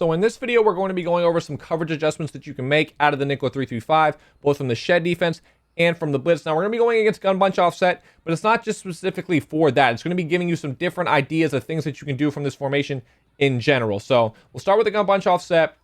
So in this video, we're going to be going over some coverage adjustments that you can make out of the Nickel 335, both from the shed defense and from the blitz. Now, we're going to be going against gun bunch offset, but it's not just specifically for that. It's going to be giving you some different ideas of things that you can do from this formation in general. So we'll start with the gun bunch offset.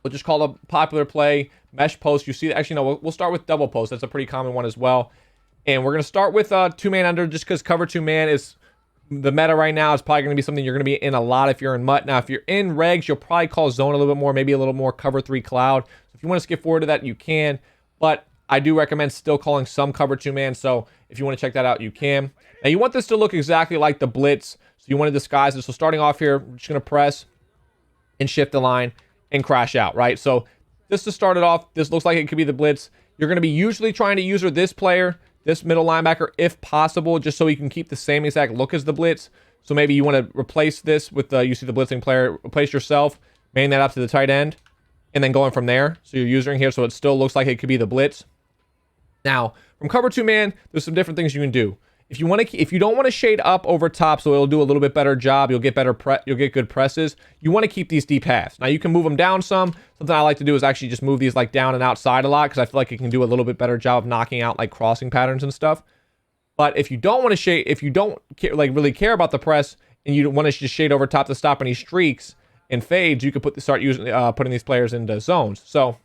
We'll just call a popular play mesh post. You see, actually, no, we'll start with double post. That's a pretty common one as well. And we're going to start with two-man under, just because cover two-man is the meta right now. Is probably going to be something you're going to be in a lot if you're in MUT. Now, if you're in regs, you'll probably call zone a little bit more, maybe a little more cover three cloud. So if you want to skip forward to that, you can. But I do recommend still calling some cover two-man. So if you want to check that out, you can. Now, you want this to look exactly like the blitz. So you want to disguise it. So starting off here, we're just going to press and shift the line and crash out, right? So just to start it off, this looks like it could be the blitz. You're going to be usually trying to user this player, this middle linebacker, if possible, just so you can keep the same exact look as the blitz. So maybe you want to replace this with the, you see the blitzing player, replace yourself, manning that up to the tight end, and then going from there. So you're using here so it still looks like it could be the blitz. Now, from cover two man, there's some different things you can do. If you don't want to shade up over top, so it'll do a little bit better job, you'll get good presses. You want to keep these deep halves. Now you can move them down some. Something I like to do is actually just move these like down and outside a lot, because I feel like it can do a little bit better job of knocking out like crossing patterns and stuff. But if you don't want to shade, if you don't really care about the press, and you want to just shade over top to stop any streaks and fades, you could start using putting these players into zones. So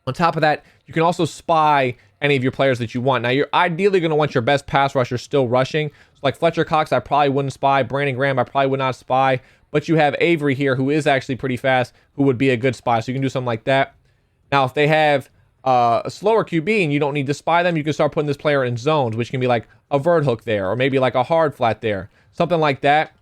on top of that, you can also spy any of your players that you want. Now, you're ideally going to want your best pass rusher still rushing. So like Fletcher Cox, I probably wouldn't spy. Brandon Graham, I probably would not spy. But you have Avery here, who is actually pretty fast, who would be a good spy. So you can do something like that. Now, if they have a slower QB and you don't need to spy them, you can start putting this player in zones, which can be like a vert hook there, or maybe like a hard flat there. Something like that.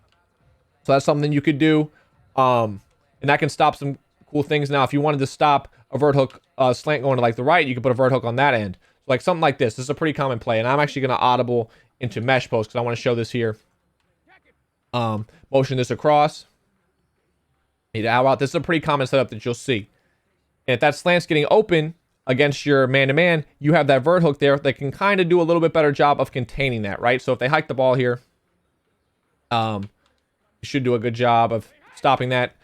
So that's something you could do. And that can stop some cool things. Now, if you wanted to stop a vert hook slant going to like the right, you can put a vert hook on that end. So like something like this. This is a pretty common play. And I'm actually going to audible into mesh post because I want to show this here. Motion this across. Need to out route. This is a pretty common setup that you'll see. And if that slant's getting open against your man-to-man, you have that vert hook there that can kind of do a little bit better job of containing that, right? So if they hike the ball here, you should do a good job of stopping that.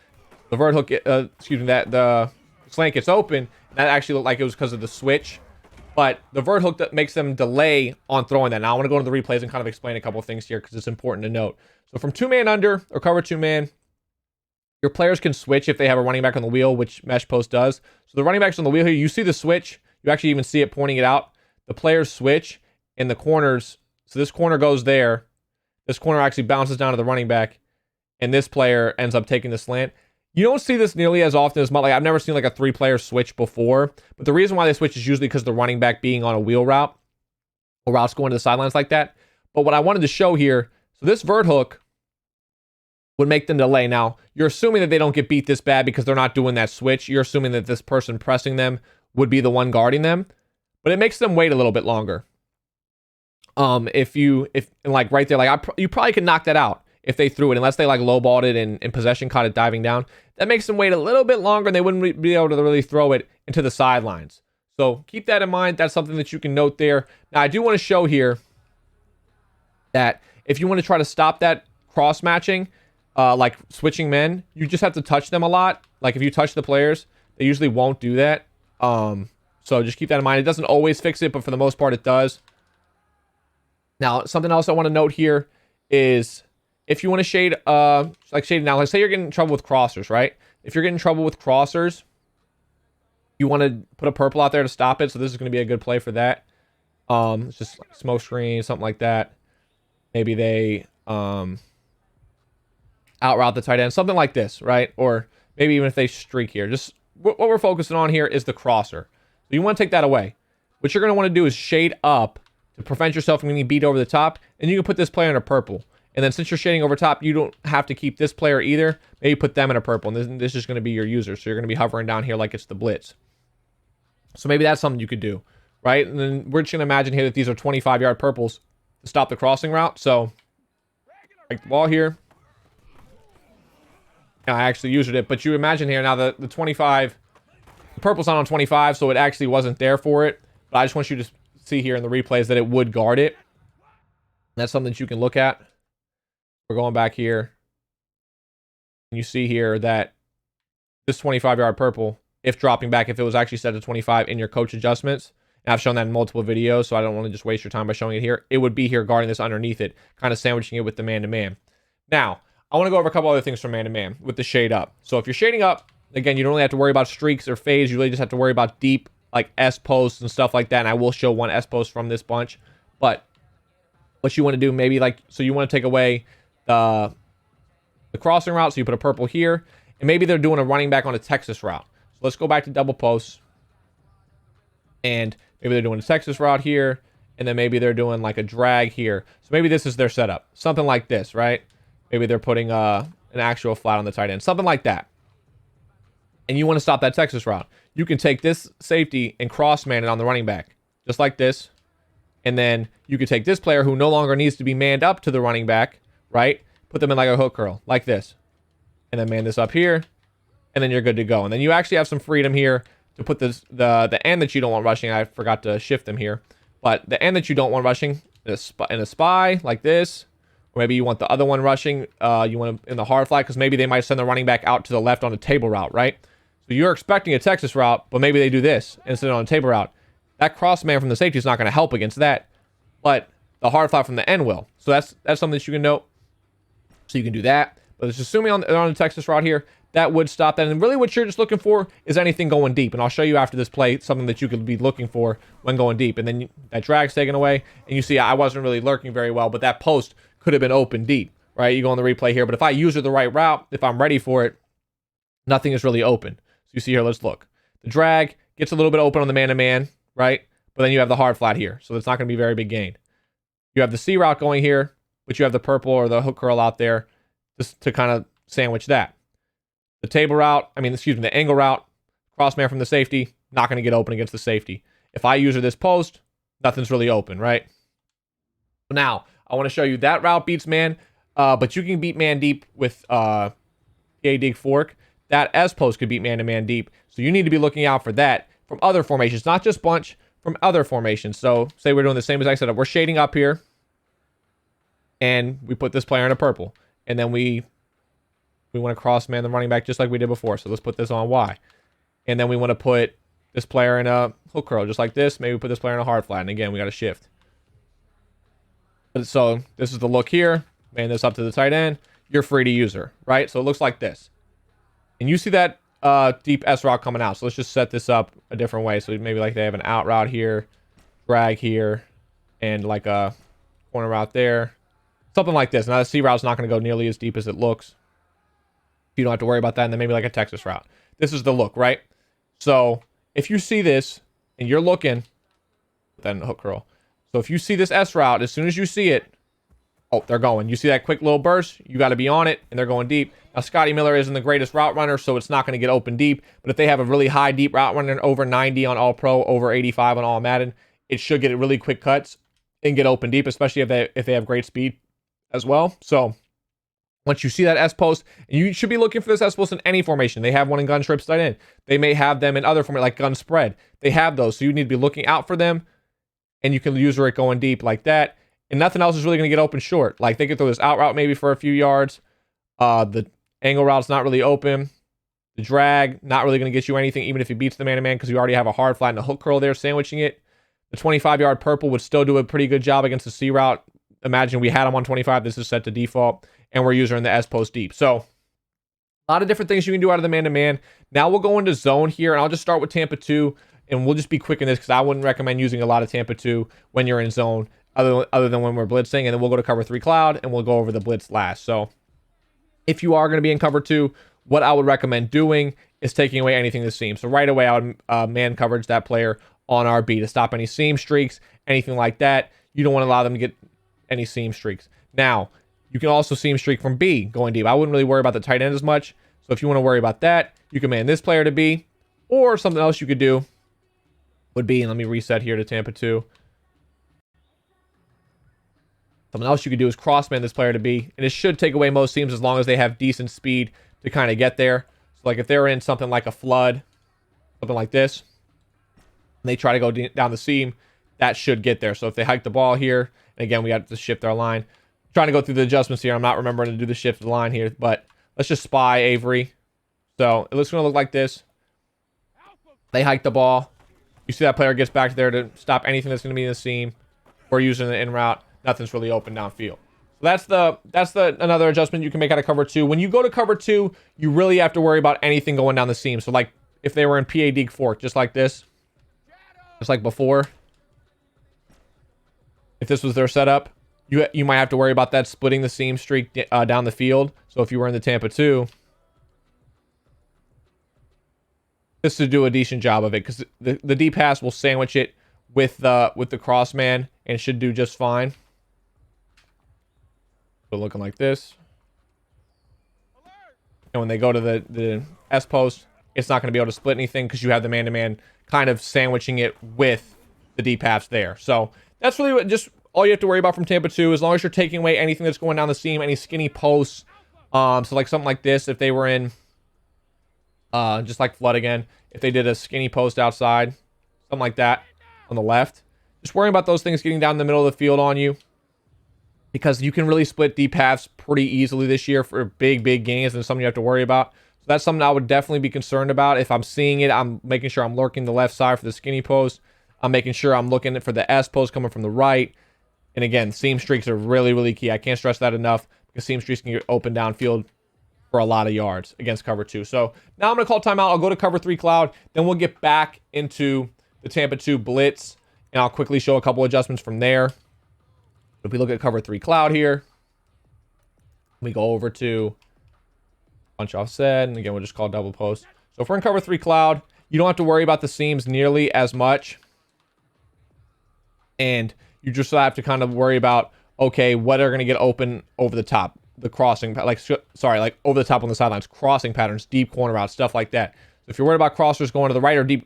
The vert hook, the slant gets open. That actually looked like it was because of the switch. But the vert hook that makes them delay on throwing that. Now I want to go into the replays and kind of explain a couple of things here because it's important to note. So from two-man under or cover two-man, your players can switch if they have a running back on the wheel, which mesh post does. So the running back's on the wheel here. You see the switch. You actually even see it pointing it out. The players switch in the corners. So this corner goes there. This corner actually bounces down to the running back. And this player ends up taking the slant. You don't see this nearly as often as I've never seen like a three-player switch before. But the reason why they switch is usually because the running back being on a wheel route or routes going to the sidelines like that. But what I wanted to show here, so this vert hook would make them delay. Now, you're assuming that they don't get beat this bad because they're not doing that switch. You're assuming that this person pressing them would be the one guarding them. But it makes them wait a little bit longer. If like right there, like you probably could knock that out if they threw it, unless they like lowballed it and in possession caught it diving down. That makes them wait a little bit longer and they wouldn't be able to really throw it into the sidelines. So keep that in mind. That's something that you can note there. Now, I do want to show here that if you want to try to stop that cross matching, like switching men, you just have to touch them a lot. Like if you touch the players, they usually won't do that. So just keep that in mind. It doesn't always fix it, but for the most part, it does. Now, something else I want to note here is if you want to shade, like shade now, let's say you're getting in trouble with crossers, right? If you're getting in trouble with crossers, you want to put a purple out there to stop it. So this is going to be a good play for that. It's just like smoke screen, something like that. Maybe they out route the tight end, something like this, right? Or maybe even if they streak here. Just what we're focusing on here is the crosser. So you want to take that away. What you're going to want to do is shade up to prevent yourself from getting beat over the top. And you can put this player in a purple. And then since you're shading over top, you don't have to keep this player either. Maybe put them in a purple. And this is going to be your user. So you're going to be hovering down here like it's the blitz. So maybe that's something you could do, right? And then we're just going to imagine here that these are 25-yard purples to stop the crossing route. So like the ball here. I actually used it, but you imagine here now the 25, the purple's not on 25, so it actually wasn't there for it. But I just want you to see here in the replays that it would guard it. That's something that you can look at. We're going back here. You see here that this 25-yard purple, if dropping back, if it was actually set to 25 in your coach adjustments, and I've shown that in multiple videos, so I don't want to just waste your time by showing it here, it would be here guarding this underneath it, kind of sandwiching it with the man-to-man. Now, I want to go over a couple other things from man-to-man with the shade up. So if you're shading up, again, you don't really have to worry about streaks or fades. You really just have to worry about deep, like S-posts and stuff like that, and I will show one S-post from this bunch. But what you want to do, maybe like, so you want to take away the crossing route, so you put a purple here, and maybe they're doing a running back on a Texas route. So let's go back to double posts, and maybe they're doing a Texas route here, and then maybe they're doing like a drag here. So maybe this is their setup, something like this, right? Maybe they're putting an actual flat on the tight end, something like that. And you want to stop that Texas route. You can take this safety and cross man it on the running back, just like this. And then you could take this player who no longer needs to be manned up to the running back, right? Put them in like a hook curl, like this. And then man this up here. And then you're good to go. And then you actually have some freedom here to put this the end that you don't want rushing. I forgot to shift them here. But the end that you don't want rushing in a spy, like this. Or maybe you want the other one rushing. You want them in the hard flat, because maybe they might send the running back out to the left on a table route, right? So you're expecting a Texas route, but maybe they do this instead on a table route. That cross man from the safety is not going to help against that, but the hard flat from the end will. So that's something that you can note. So you can do that. But it's assuming on the Texas route here, that would stop that. And really what you're just looking for is anything going deep. And I'll show you after this play something that you could be looking for when going deep. And then that drag's taken away. And you see I wasn't really lurking very well, but that post could have been open deep, right? You go on the replay here. But if I use the right route, if I'm ready for it, nothing is really open. So you see here, let's look. The drag gets a little bit open on the man-to-man, right? But then you have the hard flat here. So it's not going to be very big gain. You have the C route going here, but you have the purple or the hook curl out there just to kind of sandwich that. The table route, the angle route, cross man from the safety, not going to get open against the safety. If I use this post, nothing's really open, right? Now, I want to show you that route beats man, but you can beat man deep with PA dig fork. That S post could beat man-to-man deep. So you need to be looking out for that from other formations, not just bunch, from other formations. So say we're doing the same exact setup. We're shading up here, and we put this player in a purple. And then we want to cross man the running back just like we did before. So let's put this on Y. And then we want to put this player in a hook curl just like this. Maybe we put this player in a hard flat. And again, we got to shift. So this is the look here. Man this up to the tight end. You're free to use her, right? So it looks like this. And you see that deep S route coming out. So let's just set this up a different way. So maybe like they have an out route here, drag here, and like a corner route there. Something like this. Now the C route's not going to go nearly as deep as it looks. You don't have to worry about that. And then maybe like a Texas route. This is the look, right? So if you see this and you're looking, then hook curl. So if you see this S route, as soon as you see it, oh, they're going. You see that quick little burst? You got to be on it, and they're going deep. Now, Scotty Miller isn't the greatest route runner, so it's not going to get open deep. But if they have a really high deep route runner, over 90 on All Pro, over 85 on All Madden, it should get really quick cuts and get open deep, especially if they have great speed as well. So once you see that S post, and you should be looking for this S post in any formation. They have one in gun strips tight end. They may have them in other formations like gun spread. They have those, so you need to be looking out for them, and you can use it going deep like that. And nothing else is really going to get open short. Like they could throw this out route maybe for a few yards. The angle route's not really open. The drag, not really going to get you anything, even if he beats the man-to-man, because you already have a hard flat and a hook curl there sandwiching it. The 25-yard purple would still do a pretty good job against the C route. Imagine we had him on 25. This is set to default, and we're using the S post deep. So a lot of different things you can do out of the man-to-man. Now we'll go into zone here, and I'll just start with Tampa 2, and we'll just be quick in this because I wouldn't recommend using a lot of Tampa 2 when you're in zone. Other than when we're blitzing, and then we'll go to cover 3 cloud, and we'll go over the blitz last. So if you are going to be in cover 2, what I would recommend doing is taking away anything to seam. So right away, I would man coverage that player on RB to stop any seam streaks, anything like that. You don't want to allow them to get any seam streaks. Now, you can also seam streak from B going deep. I wouldn't really worry about the tight end as much. So if you want to worry about that, you can man this player to B, or something else you could do would be, and let me reset here to Tampa 2. Something else you could do is crossman this player to B, and it should take away most seams as long as they have decent speed to kind of get there. So like if they're in something like a flood, something like this, and they try to go down the seam, that should get there. So if they hike the ball here, and again, we have to shift our line. I'm trying to go through the adjustments here. I'm not remembering to do the shift of the line here, but let's just spy Avery. So it looks going to look like this. They hike the ball. You see that player gets back there to stop anything that's going to be in the seam. We're using the in route. Nothing's really open downfield. So that's another adjustment you can make out of cover 2. When you go to cover 2, you really have to worry about anything going down the seam. So like if they were in PA fork, just like this, just like before. If this was their setup, you might have to worry about that splitting the seam streak down the field. So if you were in the Tampa 2, just to do a decent job of it, because the D pass will sandwich it with the cross man and should do just fine. So looking like this. And when they go to the S post, it's not going to be able to split anything because you have the man-to-man kind of sandwiching it with the D pass there. So that's really just all you have to worry about from Tampa 2, as long as you're taking away anything that's going down the seam, any skinny posts. So like something like this, if they were in just like flood again, if they did a skinny post outside, something like that on the left, just worrying about those things getting down the middle of the field on you, because you can really split deep paths pretty easily this year for big gains, and something you have to worry about. So that's something I would definitely be concerned about. If I'm seeing it, I'm making sure I'm lurking the left side for the skinny post. I'm making sure I'm looking for the S post coming from the right. And again, seam streaks are really key. I can't stress that enough, because seam streaks can get open downfield for a lot of yards against cover 2. So now I'm going to call timeout. I'll go to cover 3 cloud. Then we'll get back into the Tampa 2 blitz, and I'll quickly show a couple adjustments from there. If we look at cover 3 cloud here, we go over to bunch offset, and again, we'll just call double post. So if we're in cover 3 cloud, you don't have to worry about the seams nearly as much. And you just have to kind of worry about, okay, what are going to get open over the top, the crossing, like over the top on the sidelines, crossing patterns, deep corner routes, stuff like that. So if you're worried about crossers going to the right, or deep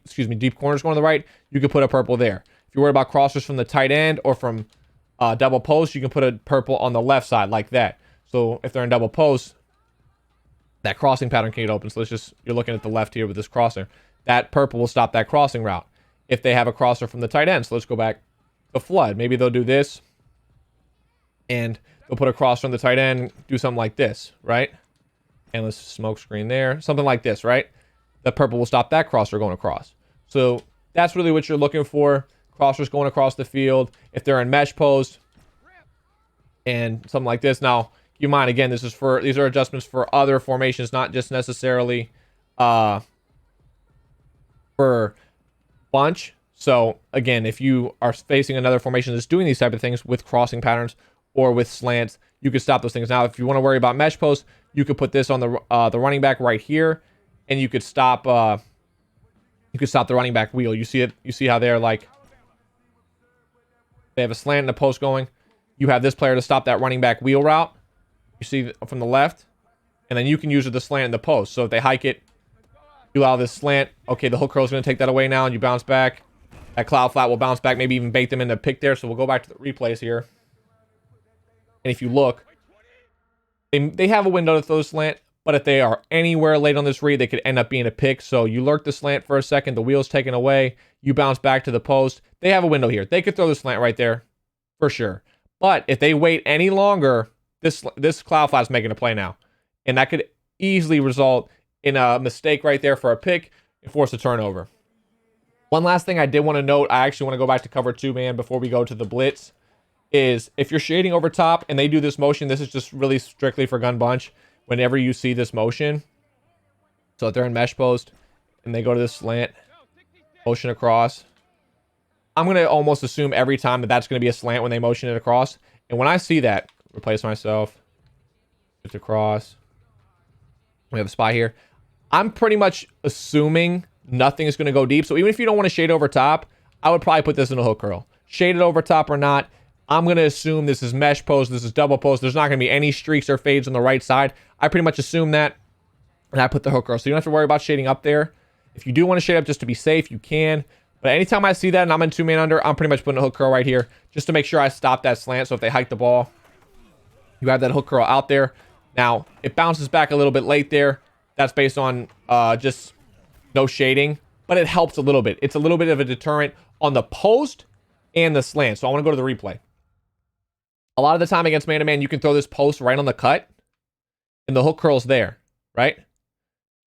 corners going to the right, you can put a purple there. If you're worried about crossers from the tight end or from double post, you can put a purple on the left side like that. So if they're in double post, that crossing pattern can get open. So you're looking at the left here with this crosser. That purple will stop that crossing route. If they have a crosser from the tight end, so let's go back to flood. Maybe they'll do this, and they'll put a crosser on the tight end, do something like this, right? And let's smoke screen there, something like this, right? The purple will stop that crosser going across. So that's really what you're looking for. Crossers going across the field. If they're in mesh post and something like this. Now, keep in mind, again, these are adjustments for other formations, not just necessarily for bunch. So again, if you are facing another formation that's doing these type of things with crossing patterns or with slants, you can stop those things. Now, if you want to worry about mesh post, you could put this on the running back right here, and you could stop the running back wheel. You see it. You see how they're like, they have a slant and a post going. You have this player to stop that running back wheel route. You see from the left, and then you can use the slant and the post. So if they hike it, you allow this slant. Okay, the hook curl is going to take that away now, and you bounce back. That cloud flat will bounce back, maybe even bait them into a pick there. So we'll go back to the replays here. And if you look, they have a window to throw the slant, but if they are anywhere late on this read, they could end up being a pick. So you lurk the slant for a second, the wheel's taken away, you bounce back to the post. They have a window here. They could throw the slant right there for sure. But if they wait any longer, this cloud flat's making a play now. And that could easily result in a mistake right there for a pick and force a turnover. One last thing I did want to note, I actually want to go back to cover 2, man, before we go to the blitz, is if you're shading over top and they do this motion, this is just really strictly for gun bunch. Whenever you see this motion, so if they're in mesh post and they go to this slant, motion across, I'm going to almost assume every time that that's going to be a slant when they motion it across. And when I see that, replace myself, shift across, we have a spot here. I'm pretty much assuming nothing is going to go deep. So even if you don't want to shade over top, I would probably put this in a hook curl. Shade it over top or not, I'm going to assume this is mesh post, this is double post. There's not going to be any streaks or fades on the right side. I pretty much assume that, and I put the hook curl. So you don't have to worry about shading up there. If you do want to shade up just to be safe, you can. But anytime I see that and I'm in 2-man under, I'm pretty much putting a hook curl right here just to make sure I stop that slant. So if they hike the ball, you have that hook curl out there. Now, it bounces back a little bit late there. That's based on just no shading, but it helps a little bit. It's a little bit of a deterrent on the post and the slant. So I want to go to the replay. A lot of the time against man-to-man, you can throw this post right on the cut, and the hook curl's there, right?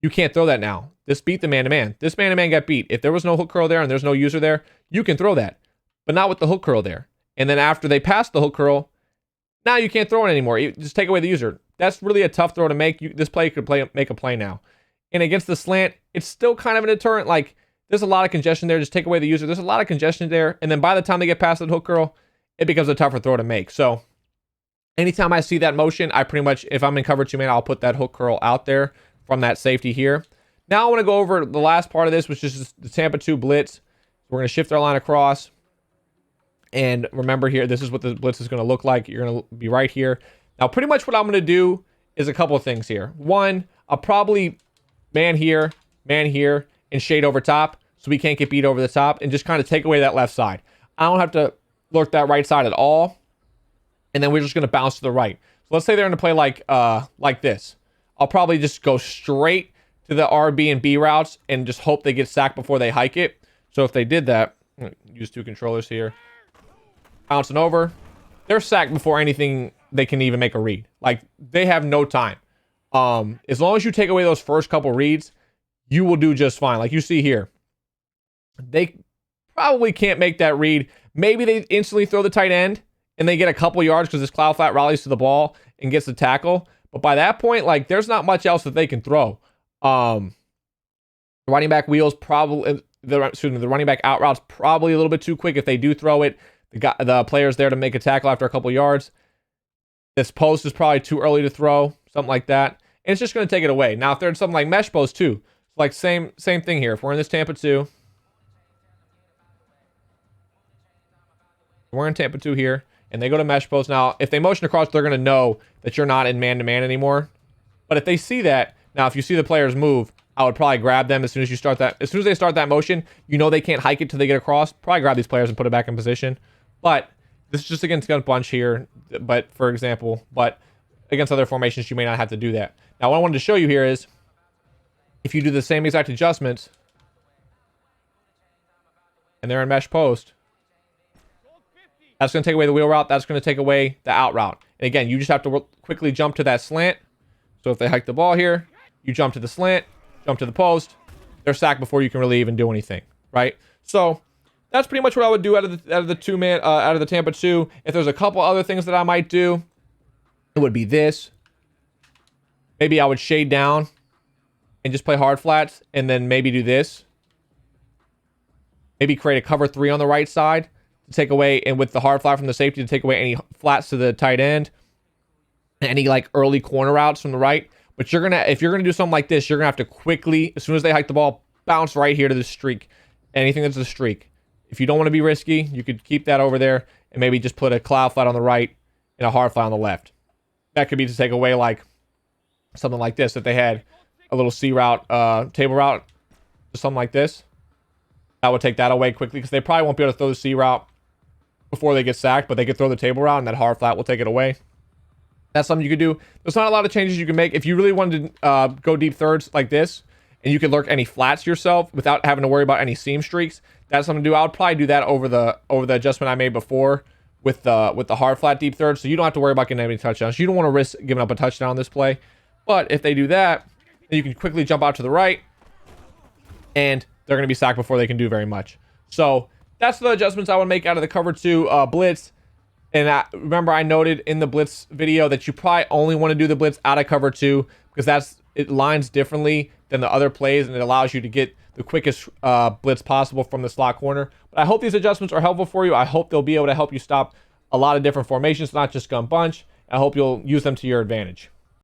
You can't throw that now. This beat the man-to-man. This man-to-man got beat. If there was no hook curl there and there's no user there, you can throw that. But not with the hook curl there. And then after they pass the hook curl, now you can't throw it anymore. You just take away the user. That's really a tough throw to make. This play could make a play now. And against the slant, it's still kind of a deterrent. Like, there's a lot of congestion there. Just take away the user. There's a lot of congestion there. And then by the time they get past the hook curl, it becomes a tougher throw to make. So anytime I see that motion, I pretty much, if I'm in cover 2 man, I'll put that hook curl out there from that safety here. Now I want to go over the last part of this, which is the Tampa 2 blitz. We're going to shift our line across. And remember here, this is what the blitz is going to look like. You're going to be right here. Now, pretty much what I'm going to do is a couple of things here. One, I'll probably man here, and shade over top so we can't get beat over the top and just kind of take away that left side. I don't have to lurk that right side at all. And then we're just going to bounce to the right. So let's say they're going to play like this. I'll probably just go straight to the RB and B routes and just hope they get sacked before they hike it. So if they did that, use 2 controllers here. Bouncing over. They're sacked before anything they can even make a read. Like, they have no time. As long as you take away those first couple reads, you will do just fine. Like you see here. They probably can't make that read. Maybe they instantly throw the tight end and they get a couple yards because this cloud flat rallies to the ball and gets the tackle. But by that point, like, there's not much else that they can throw. The running back wheels probably, the running back out routes probably a little bit too quick if they do throw it. The player's there to make a tackle after a couple yards. This post is probably too early to throw, something like that. And it's just going to take it away. Now, if there's something like mesh post too, it's like same thing here. If we're in this Tampa 2, we're in Tampa 2 here, and they go to mesh post. Now, if they motion across, they're going to know that you're not in man-to-man anymore. But if they see that, now if you see the players move, I would probably grab them as soon as you start that. As soon as they start that motion, you know they can't hike it till they get across. Probably grab these players and put it back in position. But this is just against gun bunch here. But for example, against other formations, you may not have to do that. Now, what I wanted to show you here is if you do the same exact adjustments and they're in mesh post, that's going to take away the wheel route. That's going to take away the out route. And again, you just have to quickly jump to that slant. So if they hike the ball here, you jump to the slant, jump to the post. They're sacked before you can really even do anything, right? So that's pretty much what I would do out of the 2 man, out of the Tampa 2. If there's a couple other things that I might do, it would be this. Maybe I would shade down and just play hard flats, and then maybe do this. Maybe create a cover 3 on the right side to take away, and with the hard flat from the safety to take away any flats to the tight end, any like early corner routes from the right. But if you're gonna do something like this, you're gonna have to quickly, as soon as they hike the ball, bounce right here to the streak. Anything that's a streak. If you don't want to be risky, you could keep that over there and maybe just put a cloud flat on the right and a hard flat on the left. That could be to take away like something like this. If they had a little C route, table route, or something like this, that would take that away quickly because they probably won't be able to throw the C route before they get sacked, but they could throw the table route and that hard flat will take it away. That's something you could do. There's not a lot of changes you can make. If you really wanted to go deep thirds like this, and you could lurk any flats yourself without having to worry about any seam streaks, that's something to do. I would probably do that over the adjustment I made before with the hard flat deep third, so you don't have to worry about getting any touchdowns. You don't want to risk giving up a touchdown on this play. But if they do that, then you can quickly jump out to the right, and they're going to be sacked before they can do very much. So that's the adjustments I would make out of the cover 2 blitz. And remember, I noted in the blitz video that you probably only want to do the blitz out of cover 2 because it lines differently than the other plays, and it allows you to get the quickest blitz possible from the slot corner. But I hope these adjustments are helpful for you. I hope they'll be able to help you stop a lot of different formations, not just gun bunch. I hope you'll use them to your advantage.